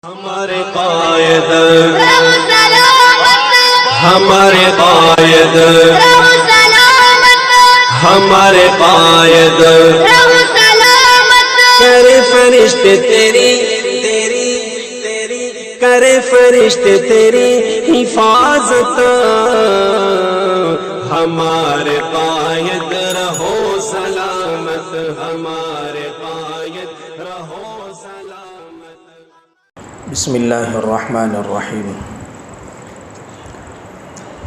ہمارے قائد ہمارے قائد ہمارے قائد کرے فرشتے تیری کرے فرشتے تیری حفاظت ہمارے قائد رہو سلامت ہمارے قائد رہو سلامت۔ بسم اللہ الرحمن الرحیم۔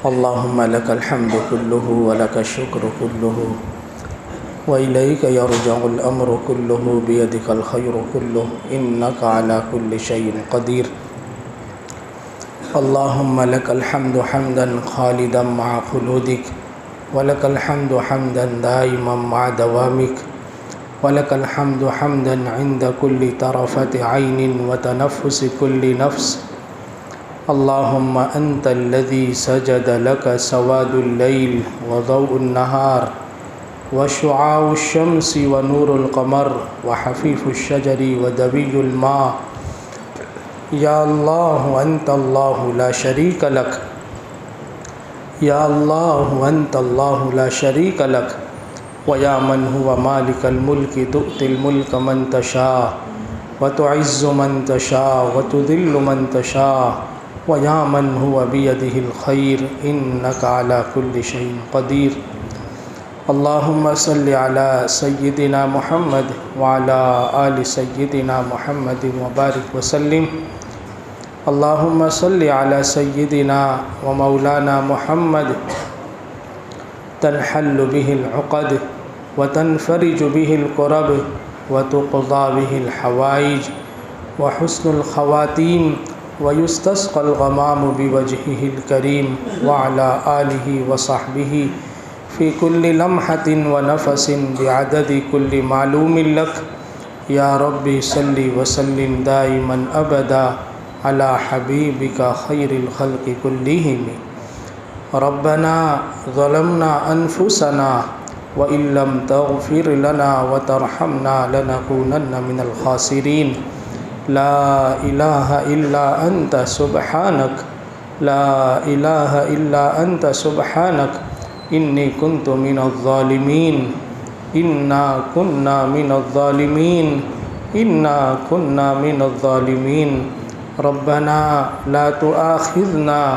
اللہم لک الحمد کلہ ولک الشکر کلہ وإلیک یرجع الامر کلہ بیدک الخیر کلہ انک علی کل شیء قدیر۔ اللہم لک الحمد حمدا خالدا مع خلودک ولک الحمد حمدا دائما مع دوامک ولك الحمد حمدا عند كل طرفة عين وتنفس كل نفس۔ اللهم أنت الذي سجد لك سواد الليل وضوء النهار وشعاع الشمس ونور القمر وحفيف الشجر ودبي الماء۔ يا الله أنت الله لا شريك لك، يا الله أنت الله لا شريك لك، وَيَا مَنْ هُوَ مَالِكَ الْمُلْكِ تُؤْتِي الْمُلْكَ مَنْ تَشَاءُ وَتُعِزُّ مَنْ تَشَاءُ وَتُذِلُّ مَنْ تَشَاءُ وَيَا مَنْ هُوَ بِيَدِهِ الْخَيْرُ إِنَّكَ عَلَى كُلِّ شَيْءٍ قَدِيرٌ۔ اللهم صل على سيدنا محمد وعلى آل سيدنا محمد وبارك وسلم۔ اللهم صل على سيدنا ومولانا محمد تنحل به العقد وتنفرج به الكرب وتقضى به الحوائج وحسن الخواتيم ويستسقى الغمام بوجهه الكريم وعلى آله وصحبه في كل لمحة ونفس بعدد كل معلوم لك۔ يا ربي صل وسلم دائما أبدا على حبيبك خير الخلق كلهم۔ ربنا ظلمنا أنفسنا وإن لم تغفر لنا وترحمنا لنكونن من الخاسرين۔ لا إله إلا أنت سبحانك، لا إله إلا أنت سبحانك إني كنت من الظالمين، إنا كنا من الظالمين، إنا كنا من الظالمين۔ ربنا لا تؤاخذنا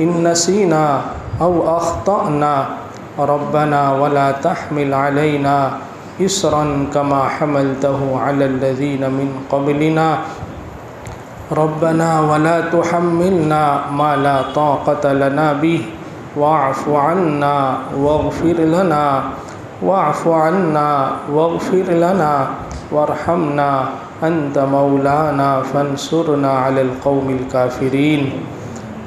إن نسينا أو أخطأنا، ربنا ولا تحمل علينا إصرا كما حملته على الذين من قبلنا، ربنا ولا تحملنا ما لا طاقة لنا به واعف عنا واغفر لنا، واعف عنا واغفر لنا وارحمنا أنت مولانا فانصرنا على القوم الكافرين۔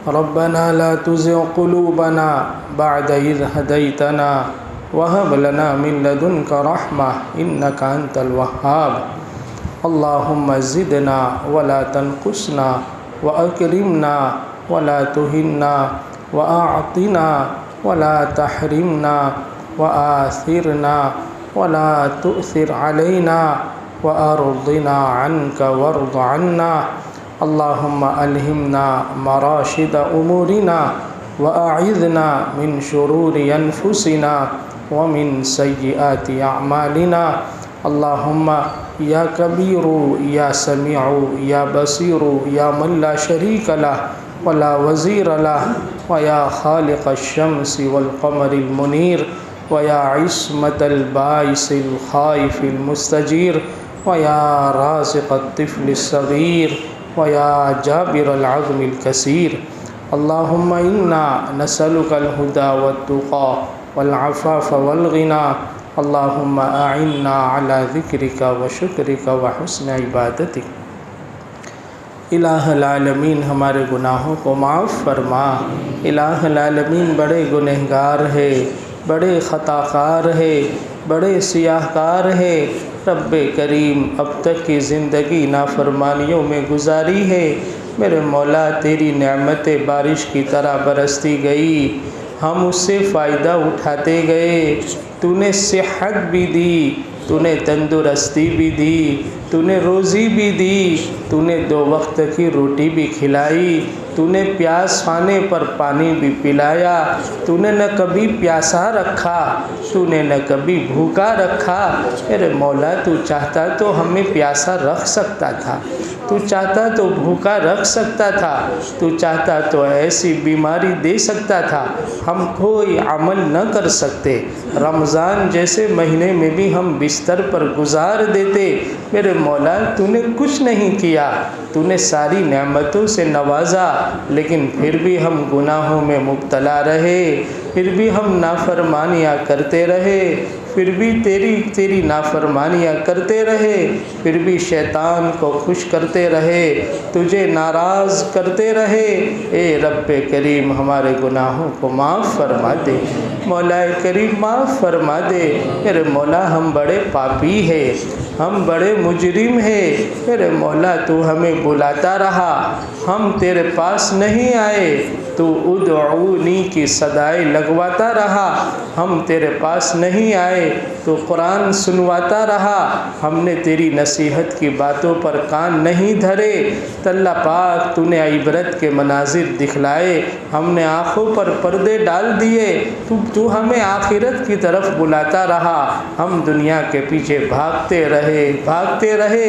ربنا لا تزغ قلوبنا بعد إذ هديتنا وهب لنا من لدنك رحمة إنك أنت الوهاب۔ اللهم زدنا ولا تنقصنا وأكرمنا ولا تهنا وأعطنا ولا تحرمنا وآثرنا ولا تؤثر علينا وأرضنا عنك وارض عنا۔ اللهم ألهمنا مراشد أمورنا وأعذنا من شرور أنفسنا ومن سيئات أعمالنا۔ اللهم يا كبير يا سميع يا بصير يا من لا شريك له ولا وزير له، ويا خالق الشمس والقمر المنير، ويا عصمة البائس الخائف المستجير، ويا رازق الطفل الصغير، ويا جابر العظم الكثير۔ اللهم إنا نسألك الهدى والتقى والعفاف والغنى۔ اللهم أعنا على ذكرك وشكرك وحسن عبادتك۔ الہ العالمین ہمارے گناہوں کو معاف فرما۔ الہ العالمین بڑے گنہگار ہے، بڑے خطا کار ہے، بڑے سیاہ کار ہے۔ رب کریم اب تک کی زندگی نافرمانیوں میں گزاری ہے۔ میرے مولا تیری نعمتیں بارش کی طرح برستی گئی، ہم اس سے فائدہ اٹھاتے گئے۔ تو نے صحت بھی دی، تو نے تندرستی بھی دی، تو نے روزی بھی دی، تو نے 2 وقت کی روٹی بھی کھلائی، تو نے پیاس کھانے پر پانی بھی پلایا، تو نے نہ کبھی پیاسا رکھا، تو نے نہ کبھی بھوکا رکھا۔ میرے مولا تو چاہتا تو ہمیں پیاسا رکھ سکتا تھا، تو چاہتا تو بھوکا رکھ سکتا تھا، تو چاہتا تو ایسی بیماری دے سکتا تھا، ہم کوئی عمل نہ کر سکتے، رمضان جیسے مہینے میں بھی ہم بستر پر گزار دیتے۔ میرے مولا تو نے کچھ نہیں کیا، تو نے ساری نعمتوں سے نوازا، لیکن پھر بھی ہم گناہوں میں مبتلا رہے، پھر بھی ہم نافرمانیاں کرتے رہے، پھر بھی تیری نافرمانیاں کرتے رہے، پھر بھی شیطان کو خوش کرتے رہے، تجھے ناراض کرتے رہے۔ اے رب کریم ہمارے گناہوں کو معاف فرما دے، مولا کریم معاف فرما دے۔ میرے مولا ہم بڑے پاپی ہیں، ہم بڑے مجرم ہیں، میرے مولا تو ہمیں بلاتا رہا، ہم تیرے پاس نہیں آئے، تو ادعونی کی صدائیں لگواتا رہا، ہم تیرے پاس نہیں آئے، تو قرآن سنواتا رہا، ہم نے تیری نصیحت کی باتوں پر کان نہیں دھرے۔ تو اللہ پاک تو نے عبرت کے مناظر دکھلائے، ہم نے آنکھوں پر پردے ڈال دیے، تو ہمیں آخرت کی طرف بلاتا رہا، ہم دنیا کے پیچھے بھاگتے رہے،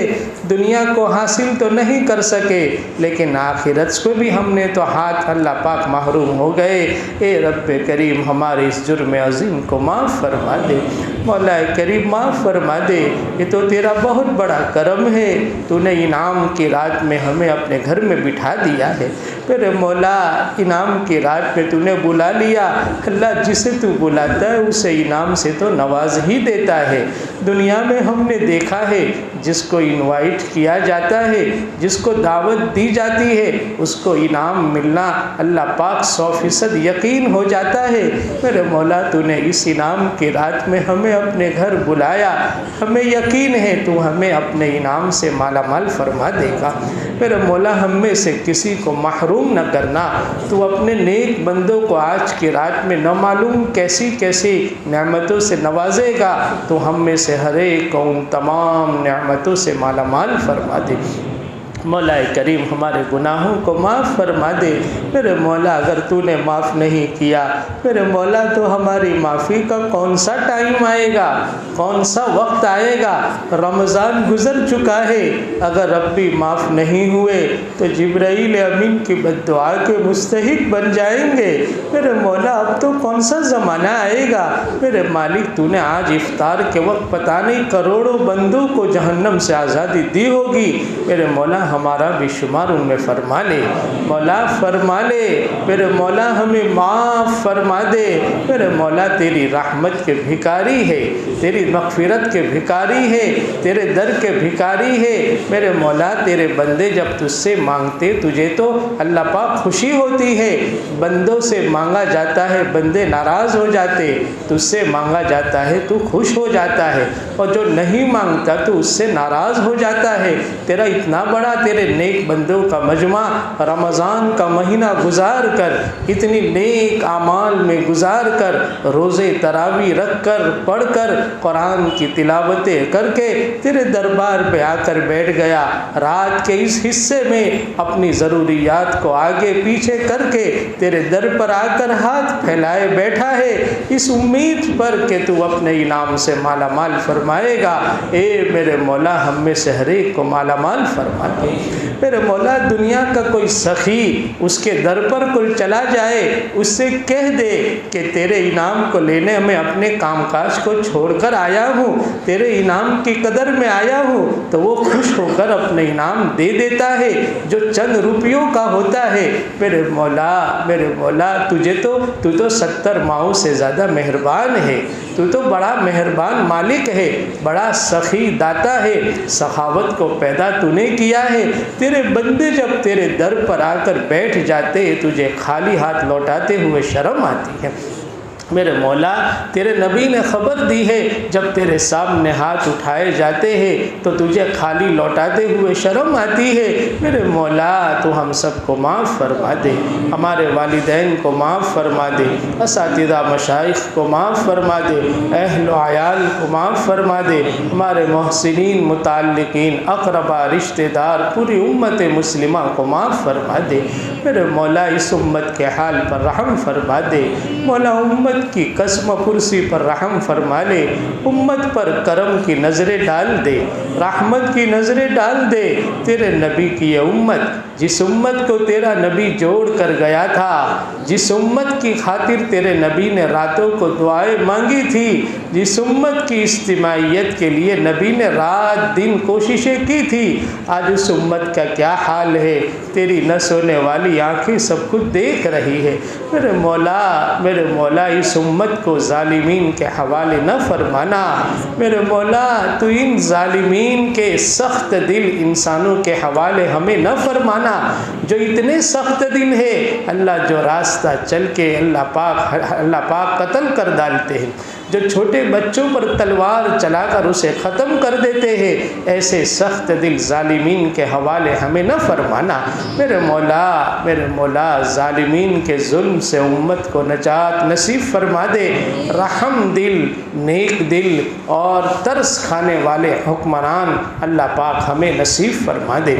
دنیا کو حاصل تو نہیں کر سکے، لیکن آخرت کو بھی ہم نے تو ہاتھ اللہ پاک محروم ہو گئے۔ اے رب کریم ہمارے اس جرم عظیم کو معاف فرما دے، مولا کریم معاف فرما دے، یہ تو تیرا بہت بڑا کرم ہے، تو نے انعام کی رات میں ہمیں اپنے گھر میں بٹھا دیا ہے۔ میرے مولا انعام کی رات میں تو نے بلا لیا، اللہ جسے تو بلاتا ہے اسے انعام سے تو نواز ہی دیتا ہے۔ دنیا میں ہم نے دیکھا ہے جس کو انوائٹ کیا جاتا ہے، جس کو دعوت دی جاتی ہے، اس کو انعام ملنا اللہ پاک 100% یقین ہو جاتا ہے۔ میرے مولا تو نے اس انعام کی رات میں ہمیں اپنے گھر بلایا، ہمیں یقین ہے تو ہمیں اپنے انعام سے مالا مال فرما دے گا۔ میرے مولا ہم میں سے کسی کو محروم نہ کرنا، تو اپنے نیک بندوں کو آج کی رات میں نہ معلوم کیسی کیسی نعمتوں سے نوازے گا، تو ہم میں سے ہر ایک کو ان تمام نعمتوں سے مالا مال فرما دے۔ مولا کریم ہمارے گناہوں کو معاف فرما دے۔ میرے مولا اگر تو نے معاف نہیں کیا، میرے مولا تو ہماری معافی کا کون سا ٹائم آئے گا، کون سا وقت آئے گا؟ رمضان گزر چکا ہے، اگر اب بھی معاف نہیں ہوئے تو جبرائیل امین کی بد دعا کے مستحق بن جائیں گے۔ میرے مولا اب تو کون سا زمانہ آئے گا؟ میرے مالک تو نے آج افطار کے وقت پتہ نہیں کروڑوں بندوں کو جہنم سے آزادی دی ہوگی، میرے مولا ہمارا بھی شمار ان میں فرما لے، مولا فرما لے، میرے مولا ہمیں معاف فرما دے۔ میرے مولا تیری رحمت کے بھکاری ہے، تیری مغفرت کے بھکاری ہے، تیرے در کے بھکاری ہے۔ میرے مولا تیرے بندے جب تجھ سے مانگتے تجھے تو اللہ پاک خوشی ہوتی ہے، بندوں سے مانگا جاتا ہے بندے ناراض ہو جاتے، تجھ سے مانگا جاتا ہے تو خوش ہو جاتا ہے، اور جو نہیں مانگتا تو اس سے ناراض ہو جاتا ہے۔ تیرا اتنا بڑا تیرے نیک بندوں کا مجمع رمضان کا مہینہ گزار کر، اتنی نیک اعمال میں گزار کر، روزے تراویح رکھ کر، پڑھ کر، قرآن کی تلاوتیں کر کے تیرے دربار پہ آ کر بیٹھ گیا، رات کے اس حصے میں اپنی ضروریات کو آگے پیچھے کر کے تیرے در پر آ کر ہاتھ پھیلائے بیٹھا ہے، اس امید پر کہ تو اپنے انعام سے مالا مال فرمائے گا۔ اے میرے مولا ہم میں سے ہر ایک کو مالا مال فرما دے۔ میرے مولا دنیا کا کوئی سخی اس کے در پر کوئی چلا جائے، اس سے کہہ دے کہ تیرے انعام کو لینے میں اپنے کام کاج کو چھوڑ کر آیا ہوں، تیرے انعام کی قدر میں آیا ہوں، تو وہ خوش ہو کر اپنے انعام دے دیتا ہے جو چند روپیوں کا ہوتا ہے۔ میرے مولا تو 70 ماؤں سے زیادہ مہربان ہے، تو بڑا مہربان مالک ہے، بڑا سخی داتا ہے، سخاوت کو پیدا تو نے کیا ہے۔ تیرے بندے جب تیرے در پر آ کر بیٹھ جاتے تجھے خالی ہاتھ لوٹاتے ہوئے شرم آتی ہے۔ میرے مولا تیرے نبی نے خبر دی ہے جب تیرے سامنے ہاتھ اٹھائے جاتے ہیں تو تجھے خالی لوٹاتے ہوئے شرم آتی ہے۔ میرے مولا تو ہم سب کو معاف فرما دے، ہمارے والدین کو معاف فرما دے، اساتذہ مشائخ کو معاف فرما دے، اہل و عیال کو معاف فرما دے، ہمارے محسنین، متعلقین، اقربا، رشتہ دار، پوری امت مسلمہ کو معاف فرما دے۔ میرے مولا اس امت کے حال پر رحم فرما دے، مولا امت کی قسم پرسی پر رحم فرما لے، امت پر کرم کی نظریں ڈال دے، رحمت کی نظریں ڈال دے۔ تیرے نبی کی یہ امت، جس امت کو تیرا نبی جوڑ کر گیا تھا، جس امت کی خاطر تیرے نبی نے راتوں کو دعائیں مانگی تھی، جس امت کی اجتماعیت کے لیے نبی نے رات دن کوششیں کی تھی، آج اس امت کا کیا حال ہے؟ تیری نہ سونے والی آنکھیں سب کچھ دیکھ رہی ہے۔ میرے مولا اس امت کو ظالمین کے حوالے نہ فرمانا۔ میرے مولا تو ان ظالمین کے سخت دل انسانوں کے حوالے ہمیں نہ فرمانا، جو اتنے سخت دل ہے اللہ جو راستہ چل کے اللہ پاک قتل کر ڈالتے ہیں، جو چھوٹے بچوں پر تلوار چلا کر اسے ختم کر دیتے ہیں، ایسے سخت دل ظالمین کے حوالے ہمیں نہ فرمانا۔ میرے مولا ظالمین کے ظلم سے امت کو نجات نصیب فرما دے، رحم دل، نیک دل اور ترس کھانے والے حکمران اللہ پاک ہمیں نصیب فرما دے۔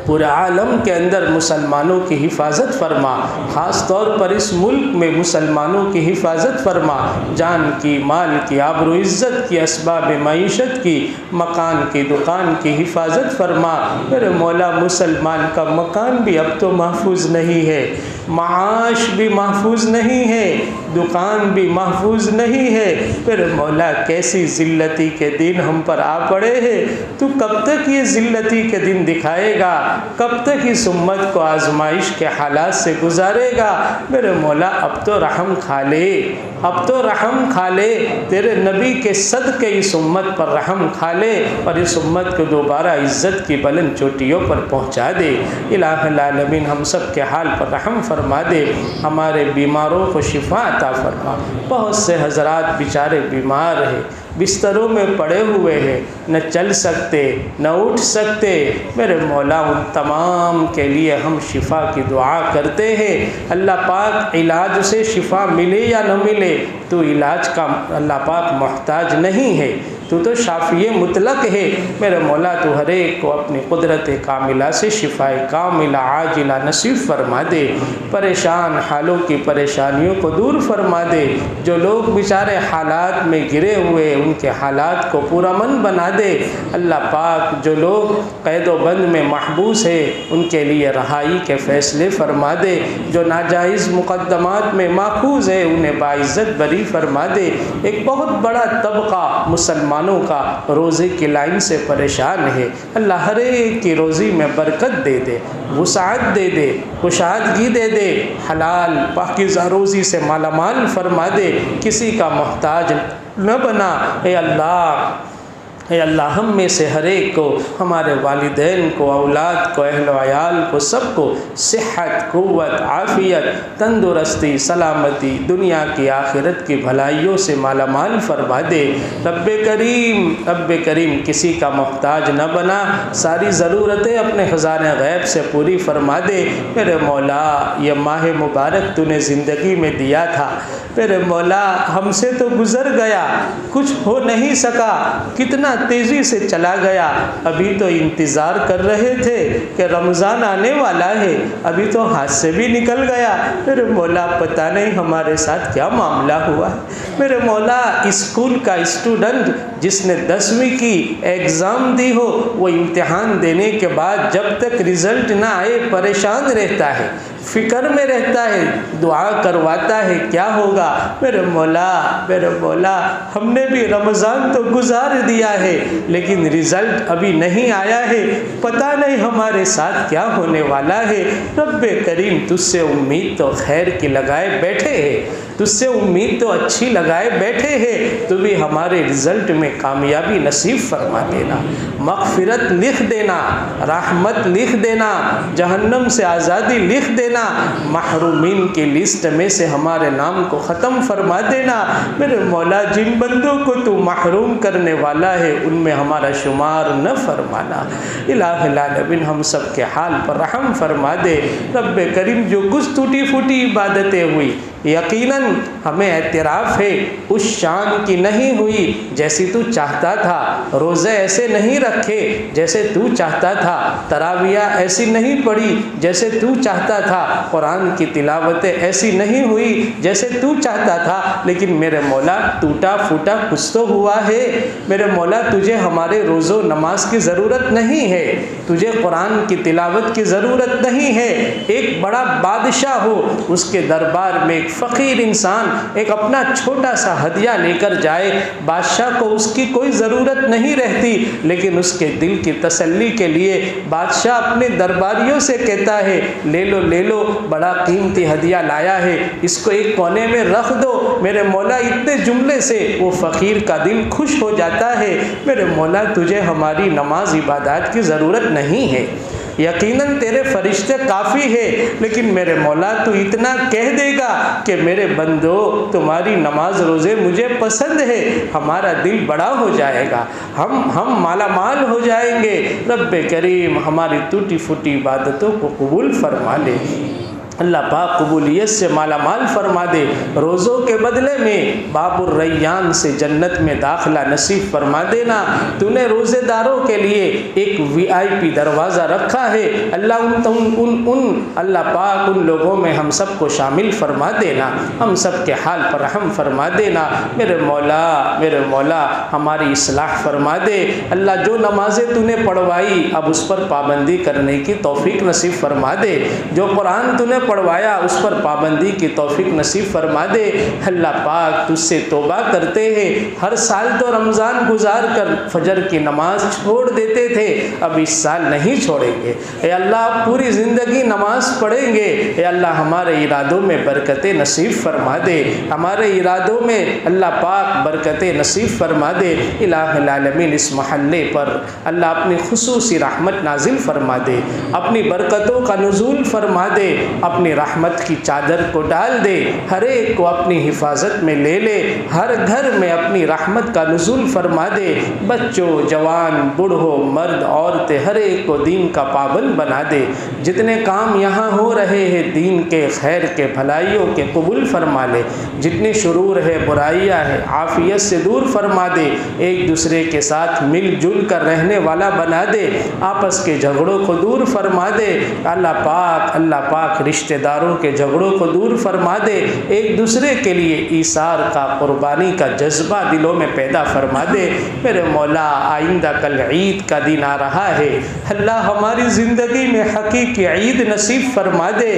پورے عالم کے اندر مسلمانوں کی حفاظت فرما، خاص طور پر اس ملک میں مسلمانوں کی حفاظت فرما، جان کی، مال کی، آبرو عزت کی، اسباب معیشت کی، مکان کی، دکان کی حفاظت فرما۔ میرے مولا مسلمان کا مکان بھی اب تو محفوظ نہیں ہے، معاش بھی محفوظ نہیں ہے، دکان بھی محفوظ نہیں ہے۔ میرے مولا کیسی ذلتی کے دن ہم پر آ پڑے ہیں، تو کب تک یہ ذلتی کے دن دکھائے گا؟ کب تک اس امت کو آزمائش کے حالات سے گزارے گا؟ میرے مولا اب تو رحم کھا لے، اب تو رحم کھا لے، تیرے نبی کے صدقے اس امت پر رحم کھا لے اور اس امت کو دوبارہ عزت کی بلند چوٹیوں پر پہنچا دے۔ الہ العالمین ہم سب کے حال پر رحم فرما دے، ہمارے بیماروں کو شفا عطا فرما۔ بہت سے حضرات بیچارے بیمار ہیں، بستروں میں پڑے ہوئے ہیں، نہ چل سکتے نہ اٹھ سکتے۔ میرے مولا ان تمام کے لیے ہم شفا کی دعا کرتے ہیں۔ اللہ پاک علاج سے شفا ملے یا نہ ملے، تو علاج کا اللہ پاک محتاج نہیں ہے، تو شافی مطلق ہے۔ میرے مولا تو ہر ایک کو اپنی قدرت کاملہ سے شفاء کاملہ عاجلہ نصیب فرما دے، پریشان حالوں کی پریشانیوں کو دور فرما دے، جو لوگ بیچارے حالات میں گرے ہوئے ان کے حالات کو پورا من بنا دے۔ اللہ پاک جو لوگ قید و بند میں محبوس ہے ان کے لیے رہائی کے فیصلے فرما دے، جو ناجائز مقدمات میں ماخوذ ہے انہیں باعزت بری فرما دے۔ ایک بہت بڑا طبقہ مسلمانوں کا روزے کی لائن سے پریشان ہے، اللہ ہر ایک کی روزی میں برکت دے دے، وسعت دے دے، کشادگی دے دے، حلال پاکیزہ روزی سے مالا مال فرما دے، کسی کا محتاج نہ بنا۔ اے اللہ ہم میں سے ہر ایک کو، ہمارے والدین کو، اولاد کو، اہل و عیال کو، سب کو صحت، قوت، عافیت، تندرستی، سلامتی، دنیا کی آخرت کی بھلائیوں سے مالا مال فرما دے۔ رب کریم کسی کا محتاج نہ بنا، ساری ضرورتیں اپنے خزانہ غیب سے پوری فرما دے۔ میرے مولا یہ ماہ مبارک تو نے زندگی میں دیا تھا، میرے مولا ہم سے تو گزر گیا، کچھ ہو نہیں سکا، کتنا تیزی سے چلا گیا۔ ابھی تو انتظار کر رہے تھے کہ رمضان آنے والا ہے، ابھی تو ہاتھ سے بھی نکل گیا۔ میرے مولا پتہ نہیں ہمارے ساتھ کیا معاملہ ہوا ہے۔ میرے مولا اسکول کا اسٹوڈنٹ جس نے 10ویں کی ایگزام دی ہو، وہ امتحان دینے کے بعد جب تک رزلٹ نہ آئے پریشان رہتا ہے، فکر میں رہتا ہے، دعا کرواتا ہے کیا ہوگا۔ میرے مولا ہم نے بھی رمضان تو گزار دیا ہے، ہے لیکن رزلٹ ابھی نہیں آیا ہے، پتہ نہیں ہمارے ساتھ کیا ہونے والا ہے۔ رب کریم تجھ سے امید تو خیر کی لگائے بیٹھے ہیں، تجھ سے امید تو اچھی لگائے بیٹھے ہیں، تو بھی ہمارے رزلٹ میں کامیابی نصیب فرما دینا، مغفرت لکھ دینا، رحمت لکھ دینا، جہنم سے آزادی لکھ دینا، محرومین کی لسٹ میں سے ہمارے نام کو ختم فرما دینا۔ میرے مولا جن بندوں کو تو محروم کرنے والا ہے ان میں ہمارا شمار نہ فرمانا۔ الہ العالمین ہم سب کے حال پر رحم فرما دے۔ رب کریم جو کچھ ٹوٹی پھوٹی عبادتیں ہوئی یقیناً ہمیں اعتراف ہے اس شان کی نہیں ہوئی جیسی تو چاہتا تھا، روزے ایسے نہیں رکھے جیسے تو چاہتا تھا، تراویح ایسی نہیں پڑھی جیسے تو چاہتا تھا، قرآن کی تلاوتیں ایسی نہیں ہوئی جیسے تو چاہتا تھا، لیکن میرے مولا ٹوٹا پھوٹا کچھ تو ہوا ہے۔ میرے مولا تجھے ہمارے روز و نماز کی ضرورت نہیں ہے، تجھے قرآن کی تلاوت کی ضرورت نہیں ہے۔ ایک بڑا بادشاہ ہو اس کے دربار میں ایک فقیر انسان ایک اپنا چھوٹا سا ہدیہ لے کر جائے، بادشاہ کو اس کی کوئی ضرورت نہیں رہتی، لیکن اس کے دل کی تسلی کے لیے بادشاہ اپنے درباریوں سے کہتا ہے لے لو لے لو، بڑا قیمتی ہدیہ لایا ہے، اس کو ایک کونے میں رکھ دو۔ میرے مولا اتنے جملے سے وہ فقیر کا دل خوش ہو جاتا ہے۔ میرے مولا تجھے ہماری نماز عبادات کی ضرورت نہیں ہے، یقیناً تیرے فرشتے کافی ہے، لیکن میرے مولا تو اتنا کہہ دے گا کہ میرے بندو تمہاری نماز روزے مجھے پسند ہے، ہمارا دل بڑا ہو جائے گا، ہم مالا مال ہو جائیں گے۔ رب کریم ہماری ٹوٹی پھوٹی عبادتوں کو قبول فرما لے، اللہ پاک قبولیت سے مالا مال فرما دے، روزوں کے بدلے میں باب الریان سے جنت میں داخلہ نصیب فرما دینا۔ تو نے روزے داروں کے لیے ایک VIP دروازہ رکھا ہے، اللہ اللہ پاک ان لوگوں میں ہم سب کو شامل فرما دینا، ہم سب کے حال پر رحم فرما دینا۔ میرے مولا ہماری اصلاح فرما دے، اللہ جو نمازیں تو نے پڑھوائی اب اس پر پابندی کرنے کی توفیق نصیب فرما دے، جو قرآن تو نے پڑھوایا اس پر پابندی کی توفیق نصیب فرما دے۔ اللہ پاک تجھ سے توبہ کرتے ہیں، ہر سال تو رمضان گزار کر فجر کی نماز چھوڑ دیتے تھے، اب اس سال نہیں چھوڑیں گے، اے اللہ پوری زندگی نماز پڑھیں گے۔ اے اللہ ہمارے ارادوں میں برکت نصیب فرما دے، ہمارے ارادوں میں اللہ پاک برکت نصیب فرما دے۔ الہ العالمین اس محلے پر اللہ اپنی خصوصی رحمت نازل فرما دے، اپنی برکتوں کا نزول فرما دے، اپنی رحمت کی چادر کو ڈال دے، ہر ایک کو اپنی حفاظت میں لے لے، ہر گھر میں اپنی رحمت کا نزول فرما دے، بچوں جوان بوڑھوں مرد عورتیں ہر ایک کو دین کا پابند بنا دے، جتنے کام یہاں ہو رہے ہیں دین کے خیر کے بھلائیوں کے قبول فرما لے، جتنی شرور ہے برائیاں ہے عافیت سے دور فرما دے، ایک دوسرے کے ساتھ مل جل کر رہنے والا بنا دے، آپس کے جھگڑوں کو دور فرما دے، اللہ پاک رشتہ داروں کے جھگڑوں کو دور فرما دے، ایک دوسرے کے لیے ایثار کا قربانی کا جذبہ دلوں میں پیدا فرما دے۔ میرے مولا آئندہ کل عید کا دن آ رہا ہے، اللہ ہماری زندگی میں حقیقی عید نصیب فرما دے۔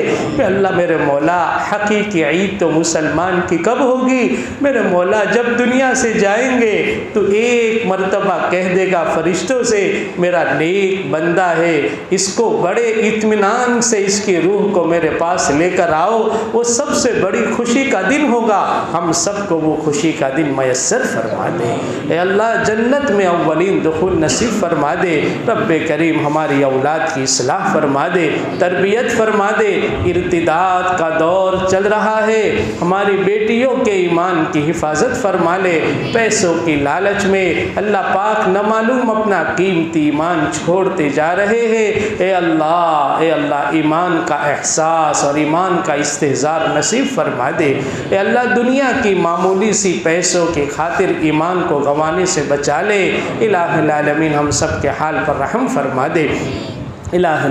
اللہ میرے مولا حقیقی عید تو مسلمان کی کب ہوگی؟ میرے مولا جب دنیا سے جائیں گے تو ایک مرتبہ کہہ دے گا فرشتوں سے میرا نیک بندہ ہے، اس کو بڑے اطمینان سے اس کی روح کو میرے پاس لے کر آؤ، وہ سب سے بڑی خوشی کا دن ہوگا، ہم سب کو وہ خوشی کا دن میسر فرما دے۔ اے اللہ جنت میں اولین دخول نصیب فرما دے، رب کریم ہماری اولاد کی اصلاح فرما دے، تربیت فرما دے، ارتداد کا دور چل رہا ہے، ہماری بیٹیوں کے ایمان کی حفاظت فرما لے، پیسوں کی لالچ میں اللہ پاک نہ معلوم اپنا قیمتی ایمان چھوڑتے جا رہے ہیں، اے اللہ ایمان کا احساس اور ایمان کا استحضار نصیب فرما دے۔ اے اللہ دنیا کی معمولی سی پیسوں کی خاطر ایمان کو گنوانے سے بچا لے، الہ العالمین ہم سب کے حال پر رحم فرما دے۔ الہ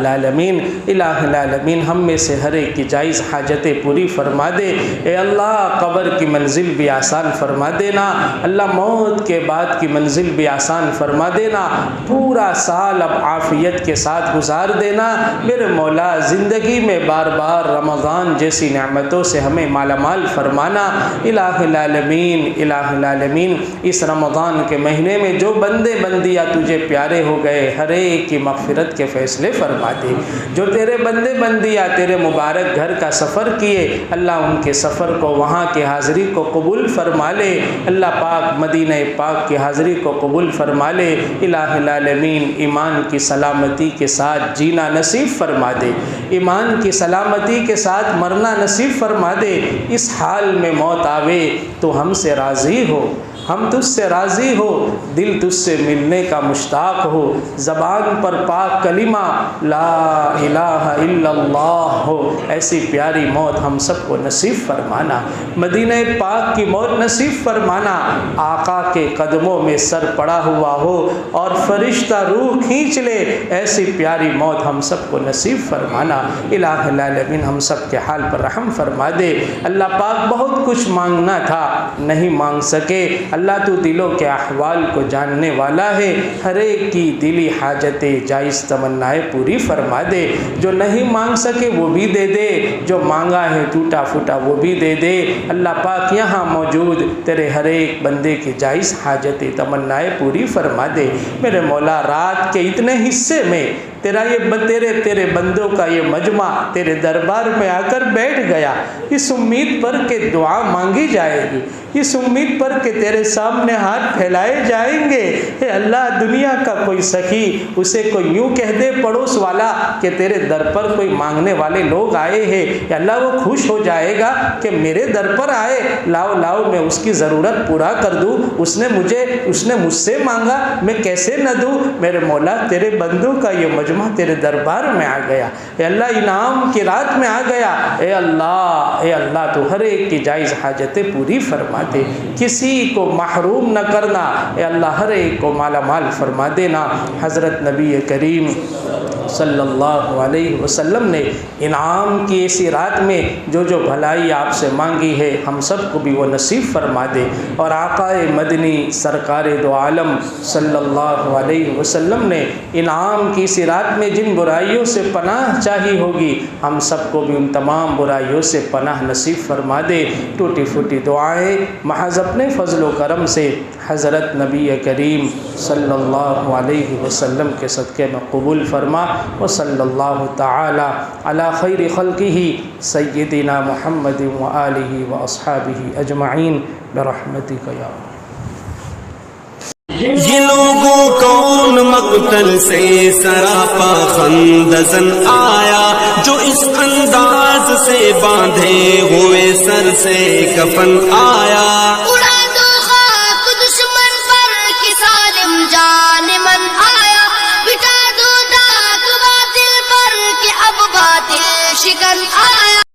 العالمین ہم میں سے ہر ایک کی جائز حاجتیں پوری فرما دے۔ اے اللہ قبر کی منزل بھی آسان فرما دینا، اللہ موت کے بعد کی منزل بھی آسان فرما دینا، پورا سال اب عافیت کے ساتھ گزار دینا میرے مولا۔ زندگی میں بار بار رمضان جیسی نعمتوں سے ہمیں مالا مال فرمانا۔ الہ العالمین اس رمضان کے مہینے میں جو بندے بندیاں تجھے پیارے ہو گئے ہر ایک کی مغفرت کے فیصلے فرما دے۔ جو تیرے بندے بندیاں تیرے مبارک گھر کا سفر کیے اللہ ان کے سفر کو، وہاں کی حاضری کو قبول فرما لے۔ اللہ پاک مدینہ پاک کی حاضری کو قبول فرما لے۔ الہ العالمین ایمان کی سلامتی کے ساتھ جینا نصیب فرما دے، ایمان کی سلامتی کے ساتھ مرنا نصیب فرما دے۔ اس حال میں موت آوے تو ہم سے راضی ہو، ہم تجھ سے راضی ہو، دل تجھ سے ملنے کا مشتاق ہو، زبان پر پاک کلمہ لا الہ الا اللہ ہو۔ ایسی پیاری موت ہم سب کو نصیب فرمانا، مدینہ پاک کی موت نصیب فرمانا۔ آقا کے قدموں میں سر پڑا ہوا ہو اور فرشتہ روح کھینچ لے، ایسی پیاری موت ہم سب کو نصیب فرمانا۔ الہ العالمین ہم سب کے حال پر رحم فرما دے۔ اللہ پاک بہت کچھ مانگنا تھا نہیں مانگ سکے، اللہ تو دلوں کے احوال کو جاننے والا ہے، ہر ایک کی دلی حاجتیں جائز تمنائیں پوری فرما دے۔ جو نہیں مانگ سکے وہ بھی دے دے، جو مانگا ہے ٹوٹا پھوٹا وہ بھی دے دے۔ اللہ پاک یہاں موجود تیرے ہر ایک بندے کی جائز حاجتیں تمنائیں پوری فرما دے۔ میرے مولا رات کے اتنے حصے میں تیرے بندوں کا یہ مجمع تیرے دربار میں آ کر بیٹھ گیا، اس امید پر کہ دعا مانگی جائے گی، اس امید پر کہ تیرے سامنے ہاتھ پھیلائے جائیں گے۔ اے اللہ دنیا کا کوئی سخی اسے کوئی یوں کہہ دے پڑوس والا کہ تیرے در پر کوئی مانگنے والے لوگ آئے ہیں، اے اللہ وہ خوش ہو جائے گا کہ میرے در پر آئے، لاؤ میں اس کی ضرورت پورا کر دوں، اس نے مجھ سے مانگا میں کیسے نہ دوں۔ میرے مولا تیرے بندوں کا یہ مجمع تیرے دربار میں آ گیا، اے اللہ انعام کی رات میں آ گیا۔ اے اللہ تو ہر ایک کی جائز حاجتیں پوری فرما دے، کسی کو محروم نہ کرنا، اے اللہ ہر ایک کو مالا مال فرما دینا۔ حضرت نبی کریم صلی اللہ علیہ وسلم نے انعام کی ایسی رات میں جو بھلائی آپ سے مانگی ہے ہم سب کو بھی وہ نصیب فرما دے، اور آقا مدنی سرکار دو عالم صلی اللہ علیہ وسلم نے انعام کی اسی رات میں جن برائیوں سے پناہ چاہی ہوگی ہم سب کو بھی ان تمام برائیوں سے پناہ نصیب فرما دے۔ ٹوٹی پھوٹی دعائیں محض اپنے فضل و کرم سے حضرت نبی کریم صلی اللہ علیہ وسلم کے صدقے میں قبول فرما۔ وصلی اللہ تعالی علی خیر خلقہ سیدنا محمد وآلہ واصحابہ اجمعین برحمتک یا اللہ۔ یہ لوگوں کو ان مقتل سے سراپا خندزن آیا، جو اس انداز سے باندھے ہوئے سر سے کفن آیا۔ اڑا دو خاک دشمن پر کہ ظالم جان من آیا، مٹا دو داغ باطل پر کہ اب باطل شکن آیا۔